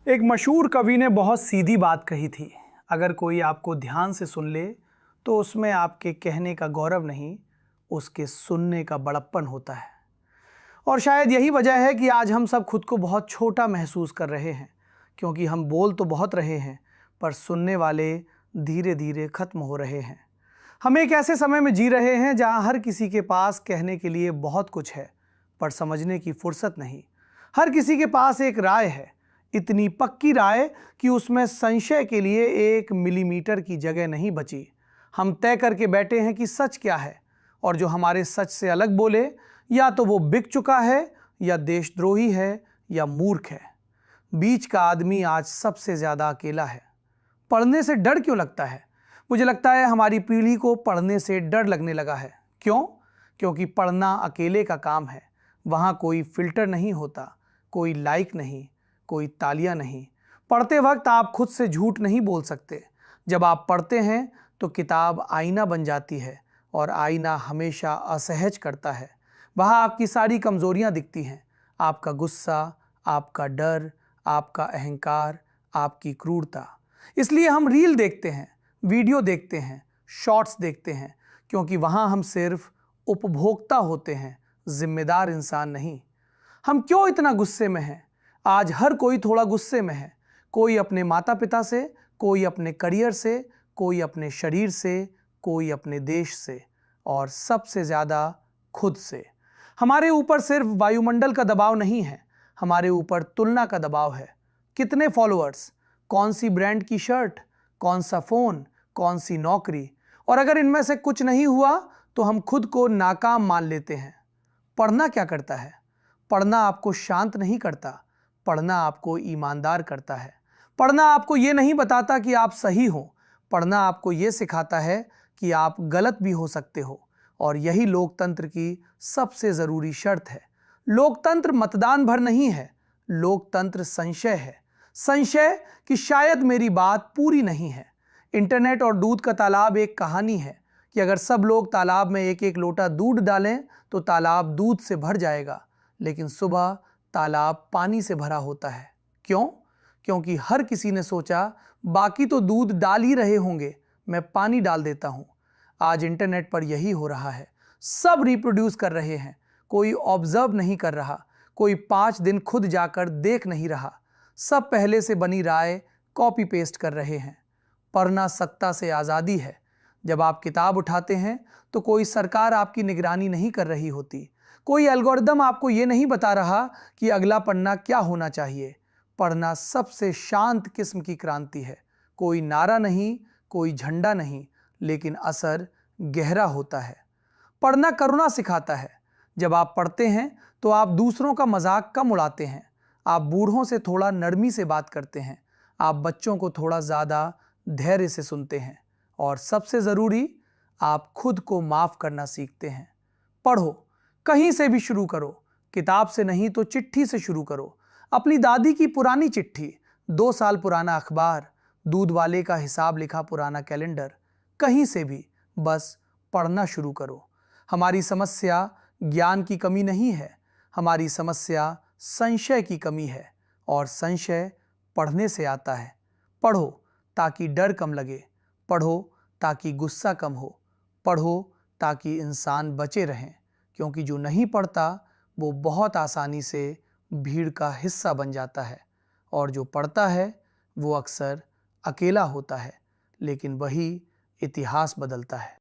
एक मशहूर कवि ने बहुत सीधी बात कही थी। अगर कोई आपको ध्यान से सुन ले तो उसमें आपके कहने का गौरव नहीं, उसके सुनने का बड़प्पन होता है। और शायद यही वजह है कि आज हम सब खुद को बहुत छोटा महसूस कर रहे हैं, क्योंकि हम बोल तो बहुत रहे हैं पर सुनने वाले धीरे धीरे खत्म हो रहे हैं। हम एक ऐसे समय में जी रहे हैं जहां हर किसी के पास कहने के लिए बहुत कुछ है पर समझने की फुर्सत नहीं। हर किसी के पास एक राय है, इतनी पक्की राय कि उसमें संशय के लिए 1 मिलीमीटर की जगह नहीं बची। हम तय करके बैठे हैं कि सच क्या है, और जो हमारे सच से अलग बोले या तो वो बिक चुका है, या देशद्रोही है, या मूर्ख है। बीच का आदमी आज सबसे ज़्यादा अकेला है। पढ़ने से डर क्यों लगता है? मुझे लगता है हमारी पीढ़ी को पढ़ने से डर लगने लगा है। क्यों? क्योंकि पढ़ना अकेले का काम है। वहाँ कोई फिल्टर नहीं होता, कोई लाइक नहीं, कोई तालियां नहीं। पढ़ते वक्त आप खुद से झूठ नहीं बोल सकते। जब आप पढ़ते हैं तो किताब आईना बन जाती है, और आईना हमेशा असहज करता है। वहाँ आपकी सारी कमज़ोरियाँ दिखती हैं, आपका गुस्सा, आपका डर, आपका अहंकार, आपकी क्रूरता। इसलिए हम रील देखते हैं, वीडियो देखते हैं, शॉर्ट्स देखते हैं, क्योंकि वहाँ हम सिर्फ उपभोक्ता होते हैं, जिम्मेदार इंसान नहीं। हम क्यों इतना गुस्से में हैं? आज हर कोई थोड़ा गुस्से में है। कोई अपने माता पिता से, कोई अपने करियर से, कोई अपने शरीर से, कोई अपने देश से, और सबसे ज़्यादा खुद से। हमारे ऊपर सिर्फ वायुमंडल का दबाव नहीं है, हमारे ऊपर तुलना का दबाव है। कितने फॉलोअर्स, कौन सी ब्रांड की शर्ट, कौन सा फ़ोन, कौन सी नौकरी, और अगर इनमें से कुछ नहीं हुआ तो हम खुद को नाकाम मान लेते हैं। पढ़ना क्या करता है? पढ़ना आपको शांत नहीं करता, पढ़ना आपको ईमानदार करता है। पढ़ना आपको ये नहीं बताता कि आप सही हो, पढ़ना आपको ये सिखाता है कि आप गलत भी हो सकते हो। और यही लोकतंत्र की सबसे ज़रूरी शर्त है। लोकतंत्र मतदान भर नहीं है, लोकतंत्र संशय है। संशय कि शायद मेरी बात पूरी नहीं है। इंटरनेट और दूध का तालाब एक कहानी है कि अगर सब लोग तालाब में एक एक लोटा दूध डालें तो तालाब दूध से भर जाएगा, लेकिन सुबह तालाब पानी से भरा होता है। क्यों? क्योंकि हर किसी ने सोचा बाकी तो दूध डाल ही रहे होंगे, मैं पानी डाल देता हूं। आज इंटरनेट पर यही हो रहा है। सब रिप्रोड्यूस कर रहे हैं, कोई ऑब्जर्व नहीं कर रहा, कोई 5 दिन खुद जाकर देख नहीं रहा। सब पहले से बनी राय कॉपी पेस्ट कर रहे हैं। पढ़ना सत्ता से आज़ादी है। जब आप किताब उठाते हैं तो कोई सरकार आपकी निगरानी नहीं कर रही होती, कोई एल्गोरिदम आपको ये नहीं बता रहा कि अगला पन्ना क्या होना चाहिए। पढ़ना सबसे शांत किस्म की क्रांति है। कोई नारा नहीं, कोई झंडा नहीं, लेकिन असर गहरा होता है। पढ़ना करुणा सिखाता है। जब आप पढ़ते हैं तो आप दूसरों का मजाक कम उड़ाते हैं, आप बूढ़ों से थोड़ा नरमी से बात करते हैं, आप बच्चों को थोड़ा ज़्यादा धैर्य से सुनते हैं, और सबसे ज़रूरी, आप खुद को माफ़ करना सीखते हैं। पढ़ो, कहीं से भी शुरू करो, किताब से नहीं तो चिट्ठी से शुरू करो। अपनी दादी की पुरानी चिट्ठी, 2 साल पुराना अखबार, दूध वाले का हिसाब लिखा पुराना कैलेंडर, कहीं से भी बस पढ़ना शुरू करो। हमारी समस्या ज्ञान की कमी नहीं है, हमारी समस्या संशय की कमी है, और संशय पढ़ने से आता है। पढ़ो ताकि डर कम लगे, पढ़ो ताकि गुस्सा कम हो, पढ़ो ताकि इंसान बचे रहें, क्योंकि जो नहीं पढ़ता वो बहुत आसानी से भीड़ का हिस्सा बन जाता है, और जो पढ़ता है वो अक्सर अकेला होता है, लेकिन वही इतिहास बदलता है।